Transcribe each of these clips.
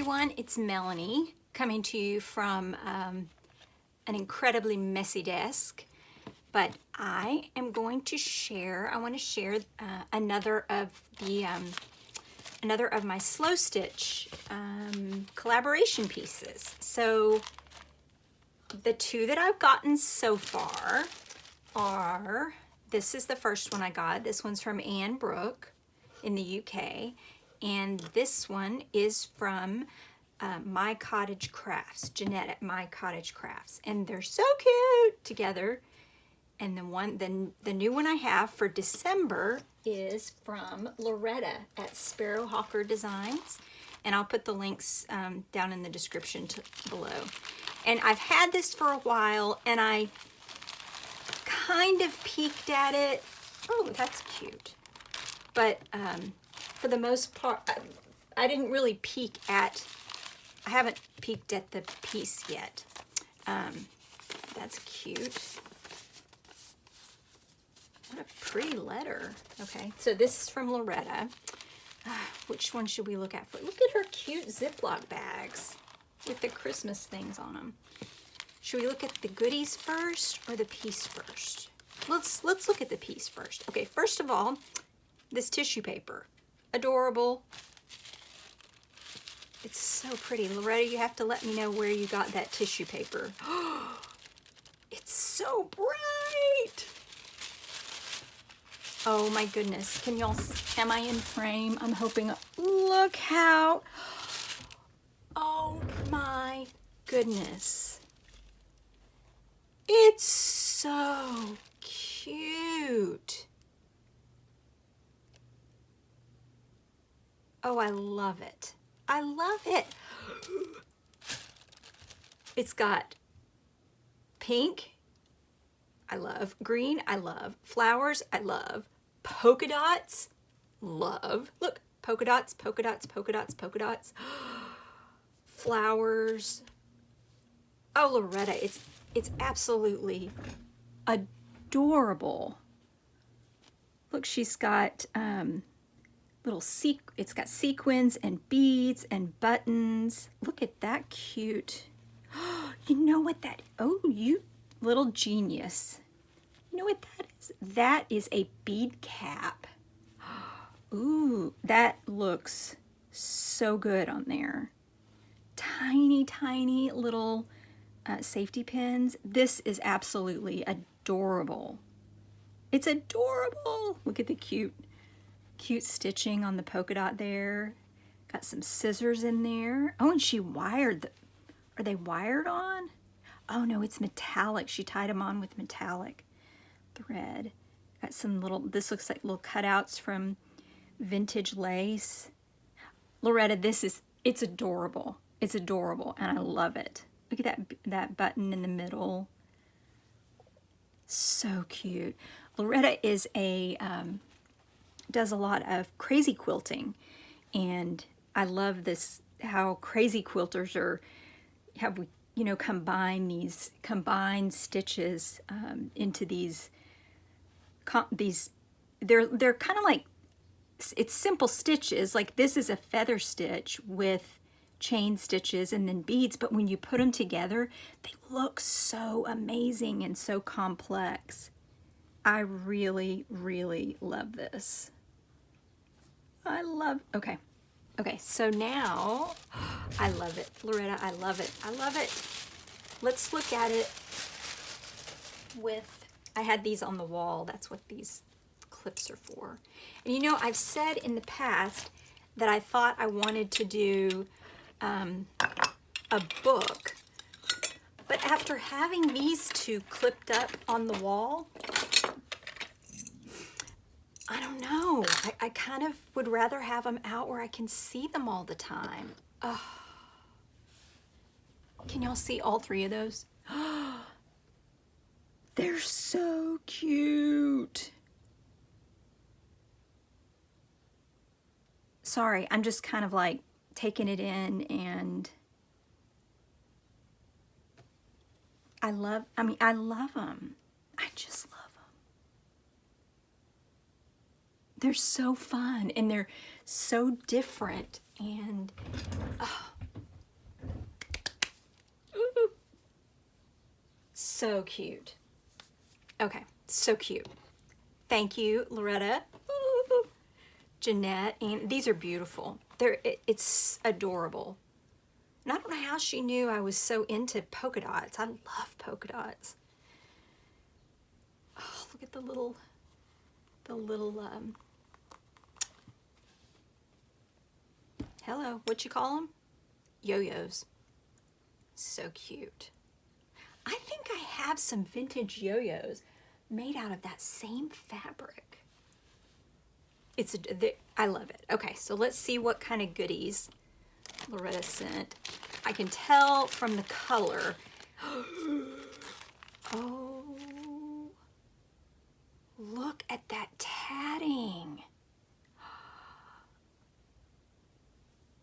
everyone, it's Melanie coming to you from an incredibly messy desk, but I am going to share, I want to share another of my slow stitch collaboration pieces. So the two that I've gotten so far are, this is the first one I got. This one's from Anne Brooke in the UK. And this one is from My Cottage Crafts, Jeanette at My Cottage Crafts. And they're so cute together. And the new one I have for December is from Lauretta at Sparrowhawker Designs. And I'll put the links down in the description below. And I've had this for a while, and I kind of peeked at it. Oh, that's cute. But for the most part, I didn't really peek at, I haven't peeked at the piece yet. That's cute. What a pretty letter. Okay, so this is from Lauretta. Which one should we look at first? Look at her cute Ziploc bags with the Christmas things on them. Should we look at the goodies first or the piece first? Let's look at the piece first. Okay, first of all, this tissue paper. Adorable. It's so pretty. Lauretta, you have to let me know where you got that tissue paper. It's so bright. Oh my goodness. Can y'all, am I in frame? I'm hoping, look how, oh my goodness. It's so cute. Oh, I love it. I love it. It's got pink, I love. Green, I love. Flowers, I love. Polka dots, love. Look, polka dots, polka dots, polka dots, polka dots. Flowers. Oh, Lauretta, it's absolutely adorable. Look, she's got it's got sequins and beads and buttons. Look at that cute. You know what that, oh, you little genius. You know what that is? That is a bead cap. Ooh, that looks so good on there. Tiny, tiny little safety pins. This is absolutely adorable. It's adorable. Look at the cute stitching on the polka dot there. Got some scissors in there. Oh, and she wired are they wired on? Oh no, it's metallic. She tied them on with metallic thread. Got some little, this looks like little cutouts from vintage lace. Lauretta, it's adorable. It's adorable and I love it. Look at that button in the middle. So cute. Lauretta is does a lot of crazy quilting, and I love this, how crazy quilters have combined stitches into these they're kind of like, it's simple stitches. Like this is a feather stitch with chain stitches and then beads, but when you put them together, they look so amazing and so complex. I really, really love this. Okay, so now, I love it. Lauretta, I love it. I love it. Let's look at it with, I had these on the wall. That's what these clips are for. And you know, I've said in the past that I thought I wanted to do a book, but after having these two clipped up on the wall, I don't know. I kind of would rather have them out where I can see them all the time. Oh. Can y'all see all three of those? They're so cute. Sorry, I'm just kind of like taking it in, and I love them. I just love them. They're so fun and they're so different, and oh, so cute. Okay, so cute. Thank you, Lauretta, Jeanette, and these are beautiful. It's adorable. And I don't know how she knew I was so into polka dots. I love polka dots. Oh, look at the little hello, what you call them? Yo-yos. So cute. I think I have some vintage yo-yos made out of that same fabric. I love it. Okay, so let's see what kind of goodies Lauretta sent. I can tell from the color. Oh, look at that tatting.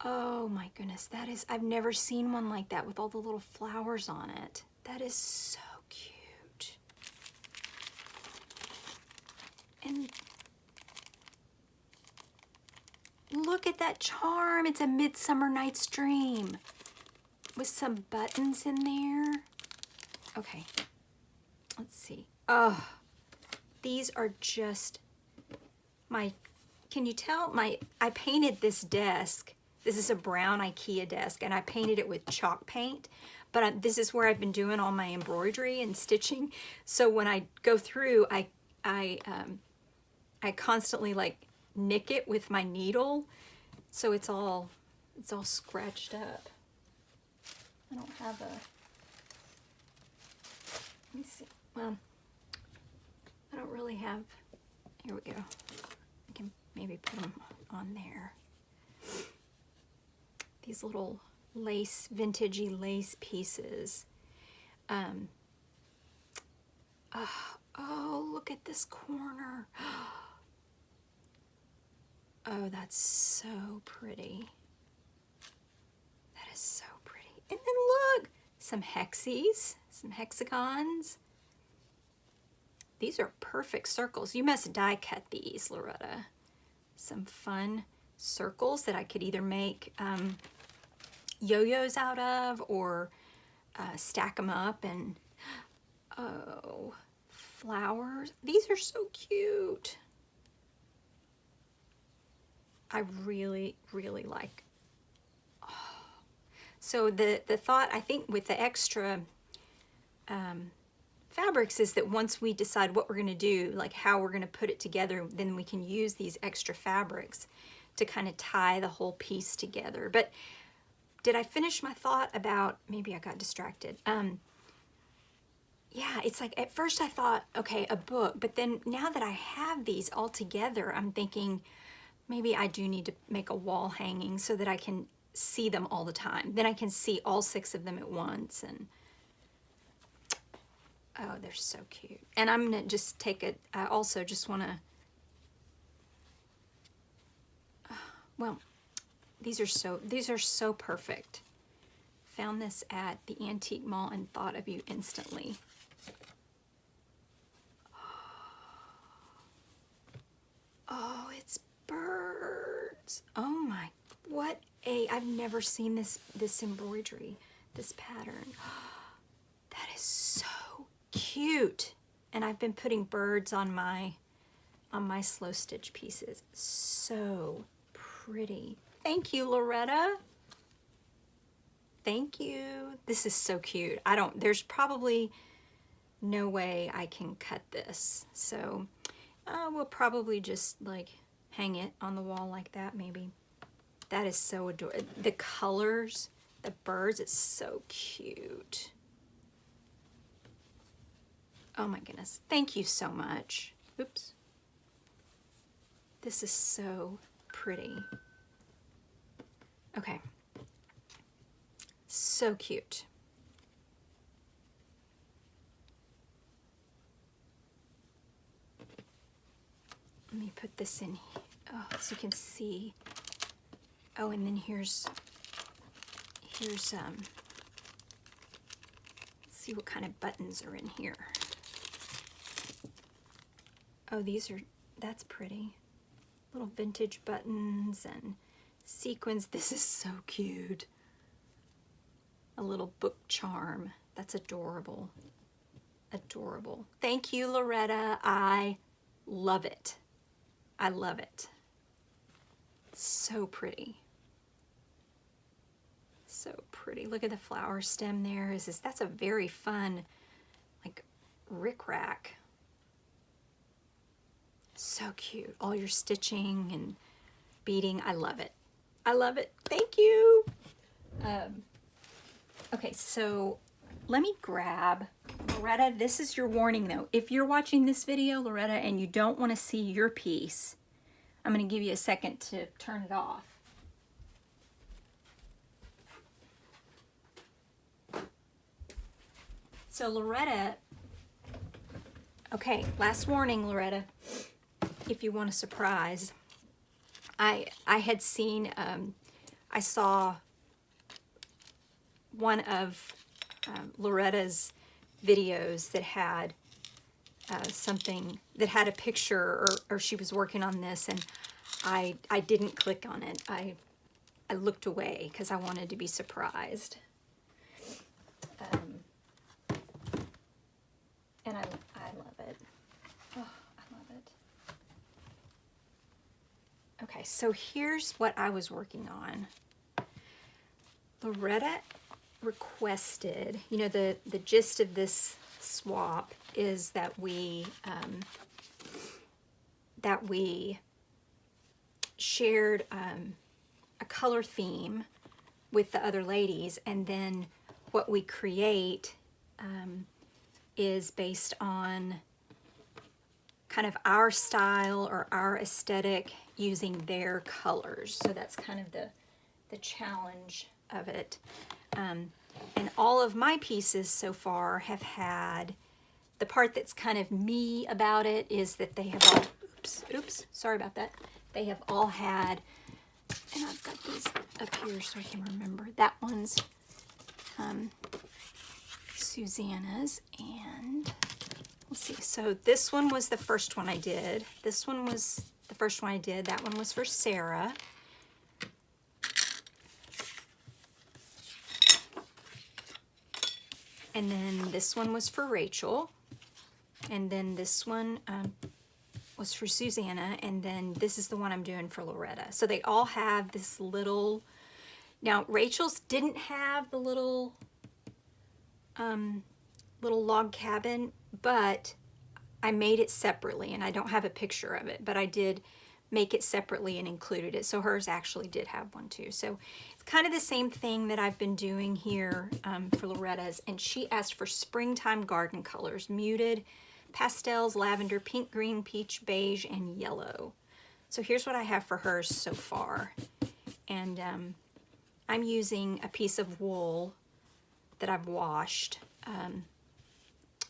Oh my goodness, I've never seen one like that with all the little flowers on it. That is so cute. And look at that charm. It's a Midsummer Night's Dream with some buttons in there. Okay, let's see. Oh, these are just can you tell I painted this desk. This is a brown IKEA desk, and I painted it with chalk paint, but this is where I've been doing all my embroidery and stitching. So when I go through, I constantly like nick it with my needle, so it's all scratched up. I don't have let me see. Well, I don't really have. Here we go. I can maybe put them on there. These little vintagey lace pieces. Oh, look at this corner. Oh, that's so pretty. That is so pretty. And then look, some hexies, some hexagons. These are perfect circles. You must die cut these, Lauretta. Some fun circles that I could either make yo-yos out of or stack them up. And oh, flowers. These are so cute. I really, really like. Oh. So the thought, I think, with the extra fabrics is that once we decide what we're going to do, like how we're going to put it together, then we can use these extra fabrics to kind of tie the whole piece together. But did I finish my thought about, maybe I got distracted. Yeah, it's like at first I thought, okay, a book, but then now that I have these all together, I'm thinking maybe I do need to make a wall hanging so that I can see them all the time. Then I can see all 6 of them at once. And oh, they're so cute. And I'm gonna just take it. I also just want to, well, these are so perfect. Found this at the Antique Mall and thought of you instantly. Oh, it's birds. Oh my, I've never seen this embroidery, this pattern. That is so cute. And I've been putting birds on my slow stitch pieces. So pretty. Thank you, Lauretta. Thank you. This is so cute. There's probably no way I can cut this. So we'll probably just like hang it on the wall like that maybe. That is so adorable. The colors, the birds, it's so cute. Oh my goodness. Thank you so much. Oops. This is so pretty. Okay. So cute. Let me put this in here, so you can see. Oh, and then here's let's see what kind of buttons are in here. Oh, that's pretty. Little vintage buttons and sequins. This is so cute. A little book charm. That's adorable. adorable. Thank you, Lauretta. I love it. I love it. So pretty. So pretty. Look at the flower stem there. That's a very fun, like, rickrack. So cute. All your stitching and beading. I love it. I love it. Thank you. Okay, so let me grab, Lauretta, this is your warning though. If you're watching this video, Lauretta, and you don't want to see your piece, I'm going to give you a second to turn it off. So Lauretta, okay, last warning, Lauretta, if you want a surprise. I had seen, I saw one of Lauretta's videos that had something, that had a picture, or she was working on this, and I didn't click on it. I looked away because I wanted to be surprised. And I love it. Oh, I love it. Okay, so here's what I was working on. Lauretta requested, you know, the gist of this swap is that we shared a color theme with the other ladies, and then what we create is based on kind of our style or our aesthetic using their colors. So that's kind of the challenge of it. And all of my pieces so far have had, the part that's kind of me about it is that they have all, oops, sorry about that. They have all had, and I've got these up here so I can remember. That one's Susanna's, and let's see. So this one was the first one I did. This one was the first one I did. That one was for Sarah. And then this one was for Rachel. And then this one was for Susanna. And then this is the one I'm doing for Lauretta. So they all have this little, now Rachel's didn't have the little log cabin, but I made it separately, and I don't have a picture of it, but I did make it separately and included it. So hers actually did have one too. So it's kind of the same thing that I've been doing here for Lauretta's, and she asked for springtime garden colors, muted pastels, lavender, pink, green, peach, beige, and yellow. So here's what I have for hers so far. And I'm using a piece of wool that I've washed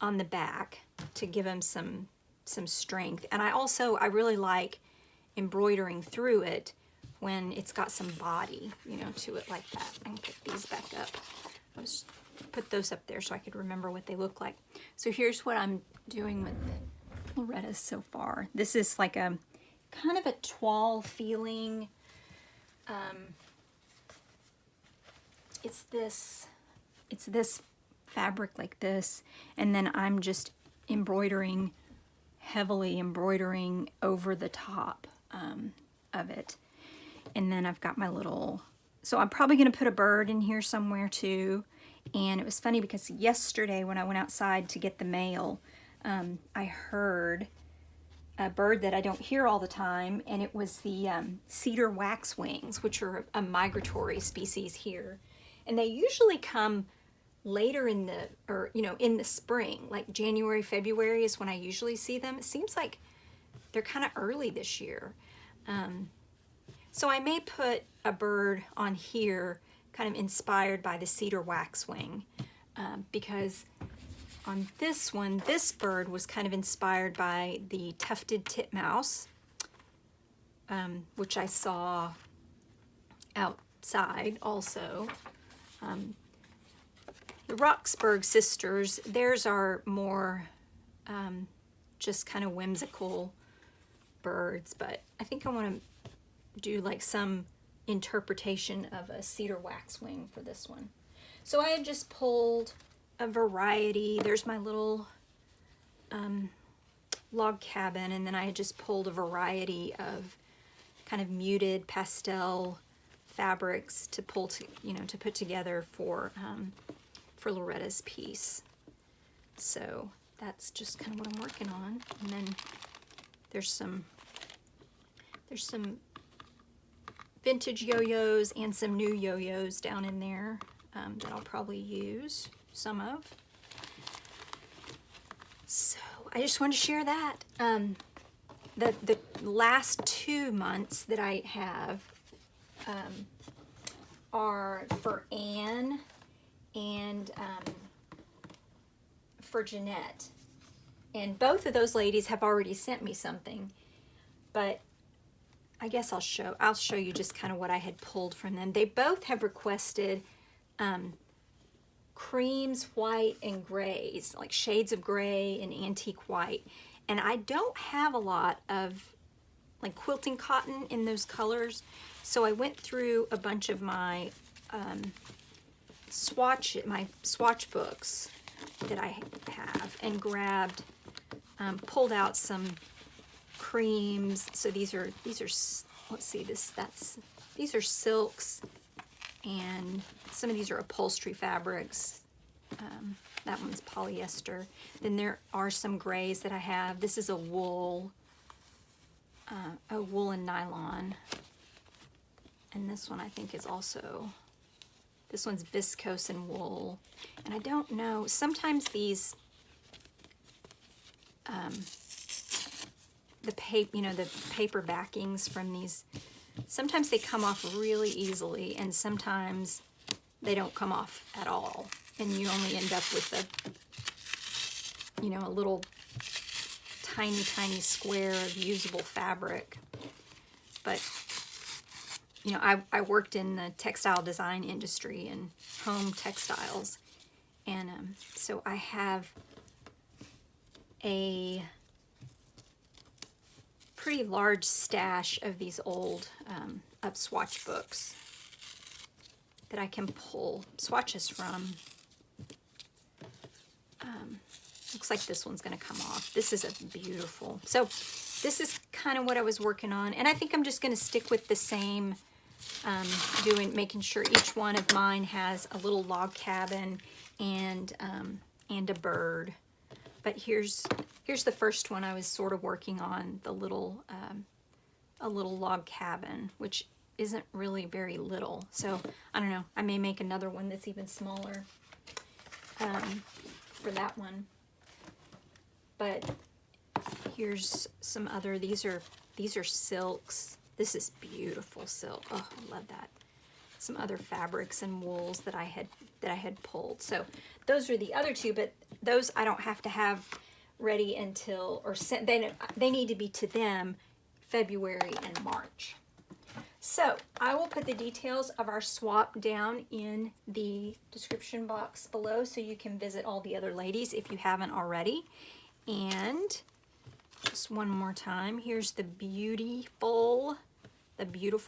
on the back to give them some strength. And I really like embroidering through it when it's got some body, you know, to it like that. I can put these back up. I'll just put those up there so I could remember what they look like. So here's what I'm doing with Lauretta so far. This is like a kind of a toile feeling. It's this fabric like this, and then I'm just heavily embroidering over the top of it. And then I've got my little, so I'm probably going to put a bird in here somewhere too. And it was funny because yesterday when I went outside to get the mail, I heard a bird that I don't hear all the time, and it was the cedar waxwings, which are a migratory species here. And they usually come later in the spring, like January, February is when I usually see them. It seems like they're kind of early this year. So I may put a bird on here kind of inspired by the cedar waxwing, because on this one, this bird was kind of inspired by the tufted titmouse, which I saw outside also. The Roxburgh sisters, theirs are more just kind of whimsical birds, but I think I want to do like some interpretation of a cedar waxwing for this one. So I had just pulled a variety. There's my little log cabin, and then I had just pulled a variety of kind of muted pastel fabrics to pull to, to put together for Lauretta's piece. So that's just kind of what I'm working on. And then there's some vintage yo-yos and some new yo-yos down in there that I'll probably use some of. So I just wanted to share that. The last 2 months that I have are for Anne and for Jeanette. And both of those ladies have already sent me something, but I guess I'll show you just kind of what I had pulled from them. They both have requested creams, white, and grays, like shades of gray and antique white. And I don't have a lot of like quilting cotton in those colors, so I went through a bunch of my swatch books that I have and grabbed, pulled out some creams. So these are let's see, these are silks, and some of these are upholstery fabrics. That one's polyester. Then there are some grays that I have. This is a wool and nylon, and this one I think is also, this one's viscose and wool. And I don't know, sometimes these the paper backings from these, sometimes they come off really easily, and sometimes they don't come off at all, and you only end up with a little tiny square of usable fabric. But I worked in the textile design industry and home textiles, and so I have a pretty large stash of these old up swatch books that I can pull swatches from. Looks like this one's going to come off. This is a beautiful. So this is kind of what I was working on, and I think I'm just going to stick with the same, making sure each one of mine has a little log cabin and a bird. But here's the first one I was sort of working on, the little a little log cabin, which isn't really very little. So I don't know, I may make another one that's even smaller for that one. But here's some other, these are silks. This is beautiful silk. Oh, I love that. Some other fabrics and wools that I had pulled. So those are the other two, but those I don't have to have ready until, or they need to be to them February and March. So I will put the details of our swap down in the description box below, so you can visit all the other ladies if you haven't already. And just one more time, here's the beautiful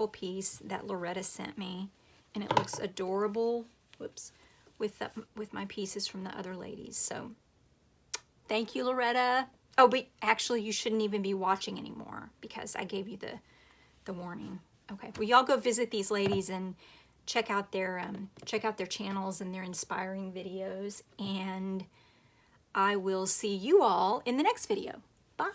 piece that Lauretta sent me, and it looks adorable. Whoops, with my pieces from the other ladies. So thank you, Lauretta. Oh, but actually you shouldn't even be watching anymore because I gave you the warning. Okay, well, y'all go visit these ladies and check out their channels and their inspiring videos, and I will see you all in the next video. Bye.